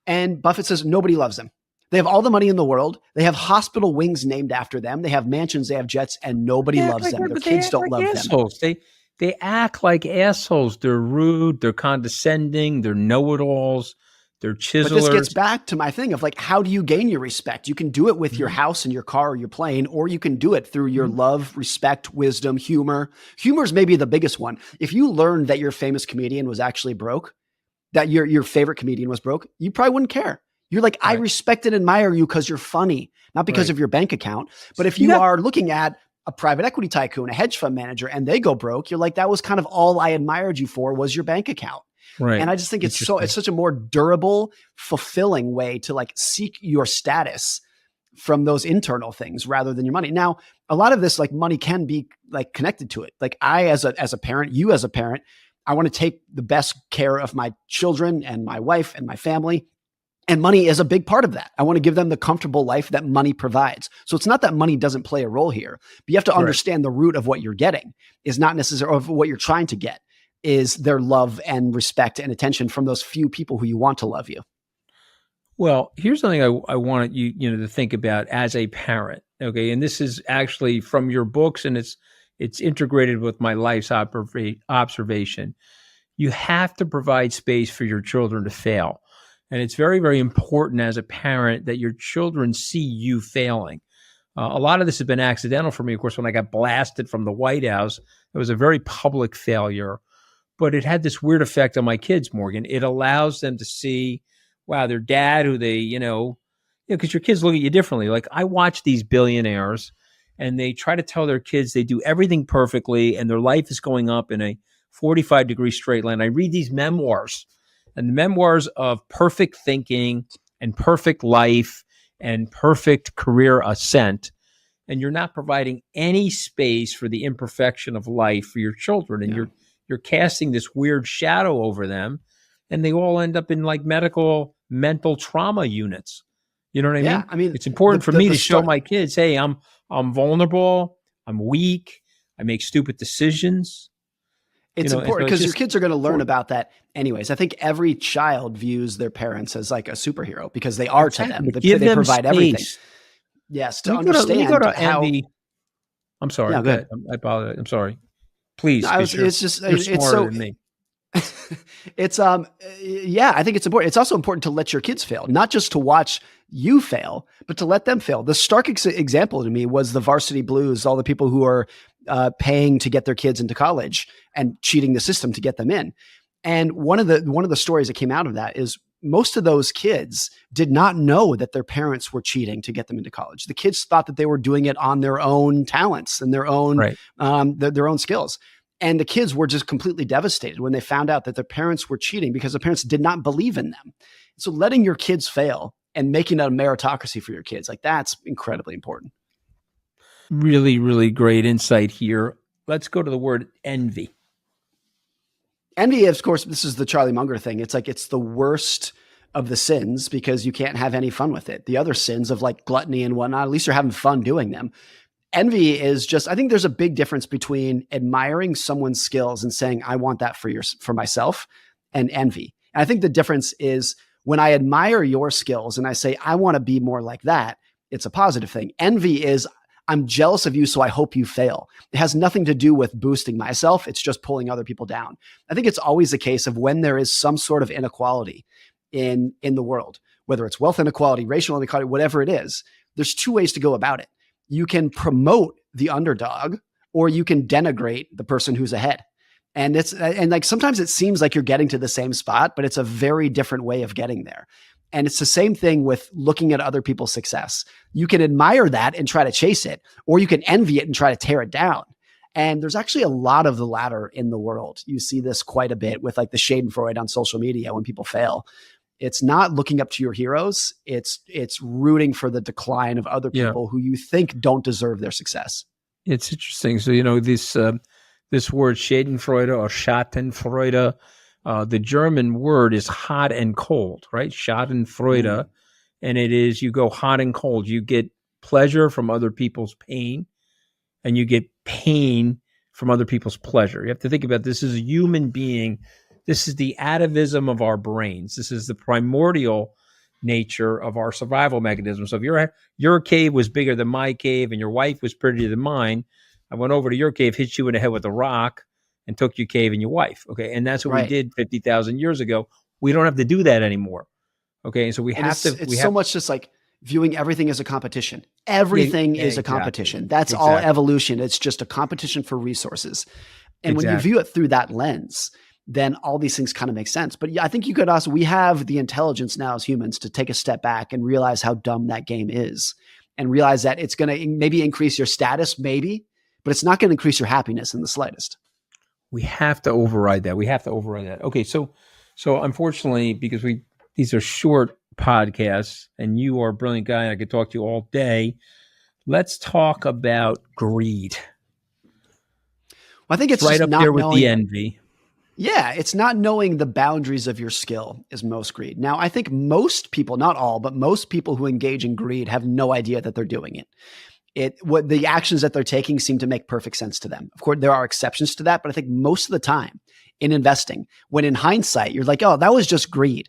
And Buffett says nobody loves them. They have all the money in the world. They have hospital wings named after them. They have mansions, they have jets, and nobody loves them. Their kids don't love assholes. them. They act like assholes. They're rude. They're condescending. They're know-it-alls. They're chiselers. But this gets back to my thing of like, how do you gain your respect? You can do it with your house and your car or your plane, or you can do it through your love, respect, wisdom, humor. Humor is maybe the biggest one. If you learned that your famous comedian was actually broke, that your favorite comedian was broke, you probably wouldn't care. You're like, I respect and admire you because you're funny, not because of your bank account. But if you are looking at a private equity tycoon, a hedge fund manager, and they go broke, you're like, that was kind of all I admired you for was your bank account. Right. And I just think it's such a more durable, fulfilling way to like seek your status from those internal things rather than your money. Now, a lot of this like money can be like connected to it. Like I, as a parent, you as a parent, I want to take the best care of my children and my wife and my family. And money is a big part of that. I want to give them the comfortable life that money provides. So it's not that money doesn't play a role here, but you have to understand the root of what you're getting is not necessarily of what you're trying to get is their love and respect and attention from those few people who you want to love you. Well, here's something I wanted you to think about as a parent. Okay. And this is actually from your books, and it's integrated with my life's observation. You have to provide space for your children to fail. And it's very, very important as a parent that your children see you failing. A lot of this has been accidental for me. Of course, when I got blasted from the White House, it was a very public failure, but it had this weird effect on my kids, Morgan. It allows them to see, wow, their dad, who they, because your kids look at you differently. Like I watch these billionaires and they try to tell their kids they do everything perfectly and their life is going up in a 45-degree straight line. I read these memoirs, and the memoirs of perfect thinking and perfect life and perfect career ascent, and you're not providing any space for the imperfection of life for your children, and you're casting this weird shadow over them, and they all end up in like mental trauma units. You know what I mean? I mean, it's important for me to show my kids, hey, I'm vulnerable, I'm weak, I make stupid decisions. It's important because your kids are going to learn about that anyways. I think every child views their parents as like a superhero because they are to them. They provide everything. Yes, to understand how. Andy. I'm sorry. Yeah, go ahead. I apologize. I'm sorry. Please. No, you're smarter than me. It's I think it's important. It's also important to let your kids fail, not just to watch you fail, but to let them fail. The stark example to me was the Varsity Blues, all the people who are paying to get their kids into college and cheating the system to get them in. And one of the stories that came out of that is most of those kids did not know that their parents were cheating to get them into college. The kids thought that they were doing it on their own talents and their own their own skills. And the kids were just completely devastated when they found out that their parents were cheating because the parents did not believe in them. So letting your kids fail and making it a meritocracy for your kids, like that's incredibly important. Really, really great insight here. Let's go to the word envy. Envy, of course, this is the Charlie Munger thing. It's like it's the worst of the sins because you can't have any fun with it. The other sins of like gluttony and whatnot, at least you're having fun doing them. Envy is just, I think there's a big difference between admiring someone's skills and saying, I want that for myself, and envy. And I think the difference is when I admire your skills and I say, I want to be more like that, it's a positive thing. Envy is, I'm jealous of you, so I hope you fail. It has nothing to do with boosting myself. It's just pulling other people down. I think it's always a case of when there is some sort of inequality in the world, whether it's wealth inequality, racial inequality, whatever it is, there's two ways to go about it. You can promote the underdog or you can denigrate the person who's ahead. And like sometimes it seems like you're getting to the same spot, but it's a very different way of getting there. And it's the same thing with looking at other people's success. You can admire that and try to chase it, or you can envy it and try to tear it down. And there's actually a lot of the latter in the world. You see this quite a bit with like the schadenfreude on social media when people fail. It's not looking up to your heroes. It's rooting for the decline of other people who you think don't deserve their success. It's interesting. So, this word schadenfreude or schadenfreude, the German word is hot and cold, right? Schadenfreude. And it is, you go hot and cold. You get pleasure from other people's pain and you get pain from other people's pleasure. You have to think about this as a human being. This is the atavism of our brains. This is the primordial nature of our survival mechanism. So if your cave was bigger than my cave and your wife was prettier than mine, I went over to your cave, hit you in the head with a rock, and took your cave and your wife. Okay. And that's what we did 50,000 years ago. We don't have to do that anymore. Okay. And so it's so much just like viewing everything as a competition. Everything is a competition. That's all evolution. It's just a competition for resources. And when you view it through that lens, then all these things kind of make sense. But I think you could also, we have the intelligence now as humans to take a step back and realize how dumb that game is and realize that it's going to maybe increase your status, maybe, but it's not going to increase your happiness in the slightest. We have to override that. Okay. So unfortunately, because these are short podcasts and you are a brilliant guy, and I could talk to you all day. Let's talk about greed. Well, I think it's right up there with the envy. Yeah, it's not knowing the boundaries of your skill is most greed. Now, I think most people, not all, but most people who engage in greed have no idea that they're doing it. What the actions that they're taking seem to make perfect sense to them. Of course, there are exceptions to that, but I think most of the time in investing, when in hindsight, you're like, oh, that was just greed.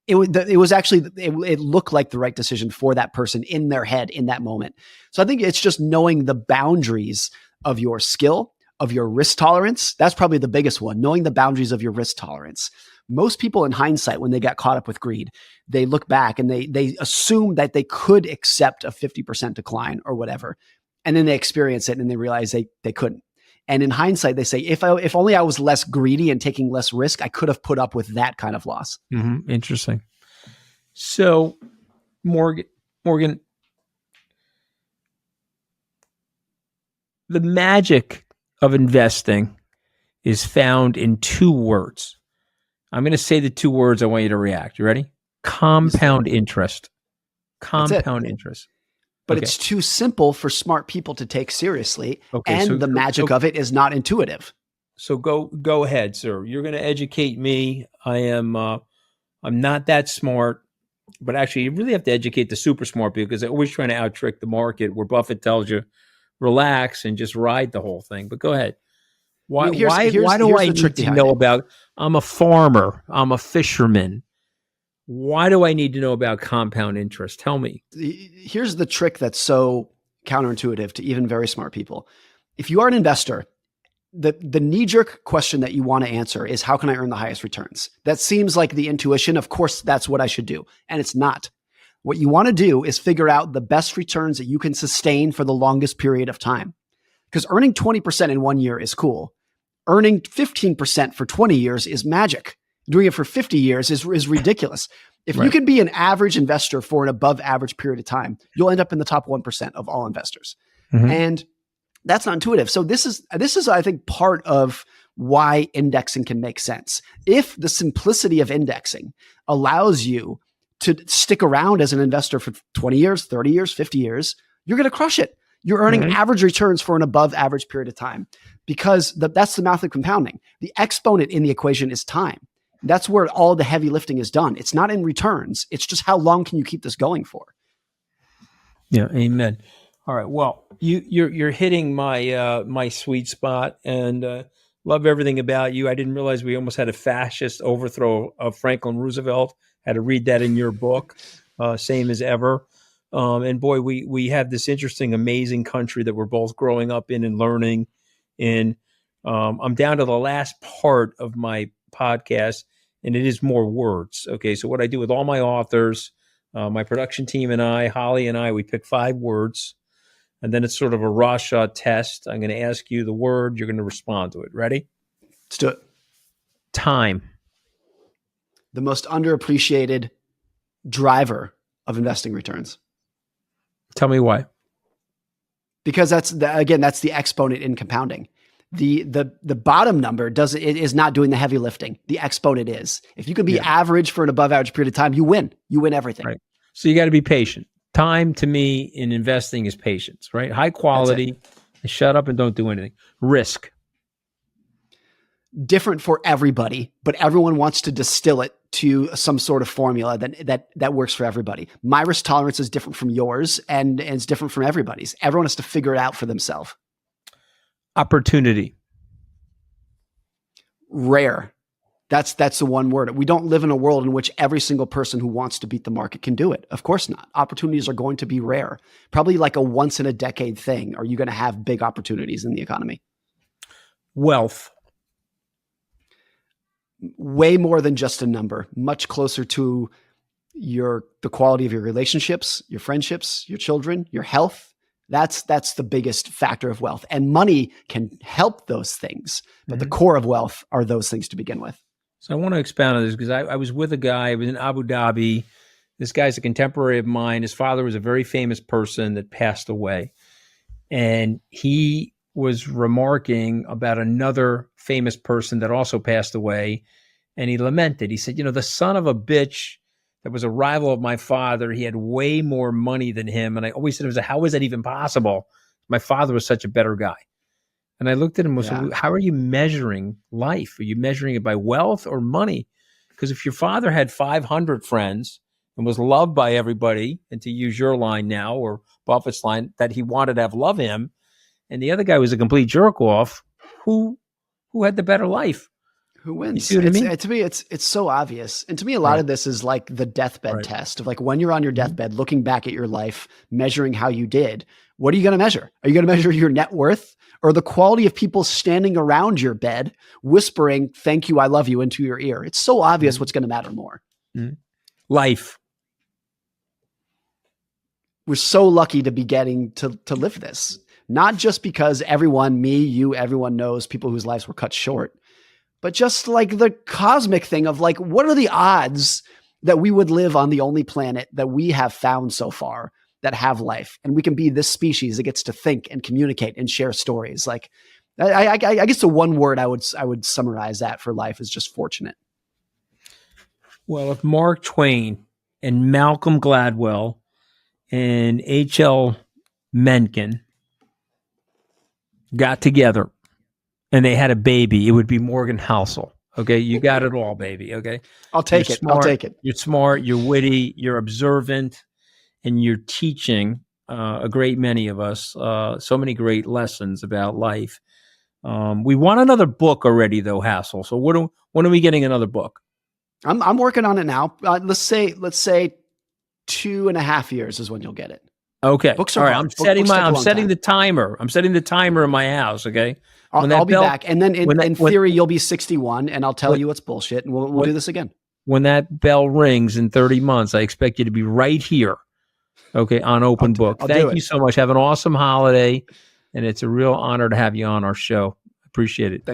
It was actually, it looked like the right decision for that person in their head in that moment. So I think it's just knowing the boundaries of your skill, of your risk tolerance. That's probably the biggest one, knowing the boundaries of your risk tolerance. Most people in hindsight, when they got caught up with greed, they look back and they assume that they could accept a 50% decline or whatever. And then they experience it and they realize they couldn't. And in hindsight, they say, if only I was less greedy and taking less risk, I could have put up with that kind of loss. Mm-hmm. Interesting. So Morgan, The magic of investing is found in two words. I'm going to say the two words. I want you to react. You ready? Compound interest. Compound interest. But it's too simple for smart people to take seriously. Okay, and the magic of it is not intuitive. So go ahead, sir. You're going to educate me. I'm not that smart, but actually you really have to educate the super smart people, because they're always trying to out trick the market, where Buffett tells you, relax and just ride the whole thing. But go ahead. Why do I need to know about, I'm a farmer, I'm a fisherman. Why do I need to know about compound interest? Tell me. Here's the trick that's so counterintuitive to even very smart people. If you are an investor, the knee-jerk question that you want to answer is, how can I earn the highest returns? That seems like the intuition. Of course, that's what I should do. And it's not. What you want to do is figure out the best returns that you can sustain for the longest period of time. Because earning 20% in 1 year is cool. Earning 15% for 20 years is magic. Doing it for 50 years is ridiculous. If you can be an average investor for an above average period of time, you'll end up in the top 1% of all investors. Mm-hmm. And that's not intuitive. So this is, I think, part of why indexing can make sense. If the simplicity of indexing allows you to stick around as an investor for 20 years, 30 years, 50 years, you're going to crush it. You're earning average returns for an above average period of time, because that's the math of compounding. The exponent in the equation is time. That's where all the heavy lifting is done. It's not in returns. It's just how long can you keep this going for? Yeah, amen. All right. Well, you're hitting my sweet spot, and love everything about you. I didn't realize we almost had a fascist overthrow of Franklin Roosevelt. Had to read that in your book, same as ever. And boy, we have this interesting, amazing country that we're both growing up in and learning in. I'm down to the last part of my podcast, and it is more words. Okay, so what I do with all my authors, my production team and I, Holly and I, we pick 5 words, and then it's sort of a raw shot test. I'm going to ask you the word. You're going to respond to it. Ready? Let's do it. Time. The most underappreciated driver of investing returns. Tell me why. Because that's the exponent in compounding. The bottom number is not doing the heavy lifting. The exponent is. If you can be average for an above average period of time, you win. You win everything. Right. So you got to be patient. Time to me in investing is patience, right? High quality, shut up and don't do anything. Risk. Different for everybody, but everyone wants to distill it to some sort of formula that works for everybody. My risk tolerance is different from yours, and it's different from everybody's. Everyone has to figure it out for themselves. Opportunity. Rare. That's the one word. We don't live in a world in which every single person who wants to beat the market can do it. Of course not. Opportunities are going to be rare. Probably like a once in a decade thing. Are you going to have big opportunities in the economy? Wealth. Way more than just a number. Much closer to the quality of your relationships, your friendships, your children, your health. That's the biggest factor of wealth. And money can help those things, but the core of wealth are those things to begin with. So I want to expound on this, because I was with a guy, I was in Abu Dhabi. This guy's a contemporary of mine. His father was a very famous person that passed away. And he was remarking about another famous person that also passed away. And he lamented. He said, the son of a bitch that was a rival of my father, he had way more money than him. And I always said, how is that even possible? My father was such a better guy. And I looked at him and said, how are you measuring life? Are you measuring it by wealth or money? Because if your father had 500 friends and was loved by everybody, and to use your line now, or Buffett's line, that he wanted to have love him, and the other guy was a complete jerk off, who had the better life? Who wins? You see what I mean? To me, it's so obvious. And to me, a lot of this is like the deathbed test of like when you're on your deathbed, looking back at your life, measuring how you did. What are you going to measure? Are you going to measure your net worth, or the quality of people standing around your bed, whispering, "Thank you, I love you," into your ear? It's so obvious what's going to matter more. Life. We're so lucky to be getting to live this. Not just because everyone, me, you, everyone knows people whose lives were cut short, but just like the cosmic thing of like, what are the odds that we would live on the only planet that we have found so far that have life, and we can be this species that gets to think and communicate and share stories. Like, I guess the one word I would summarize that for life is just fortunate. Well, if Mark Twain and Malcolm Gladwell and H.L. Mencken got together and they had a baby, it would be Morgan Housel. Okay, you got it all, baby. Okay, I'll take it. I'll take it. You're smart, you're witty, you're observant, and you're teaching a great many of us so many great lessons about life. We want another book already, though, Hassel. So when are we getting another book? I'm working on it now. Let's say 2.5 years is when you'll get it. Okay. Books are all right. hard. I'm setting the timer. I'm setting the timer in my house. Okay. I'll be back. And then in theory, you'll be 61 and I'll tell you it's bullshit and we'll do this again. When that bell rings in 30 months, I expect you to be right here. Okay. On Open Book. Thank you so much. Have an awesome holiday. And it's a real honor to have you on our show. Appreciate it. Thanks.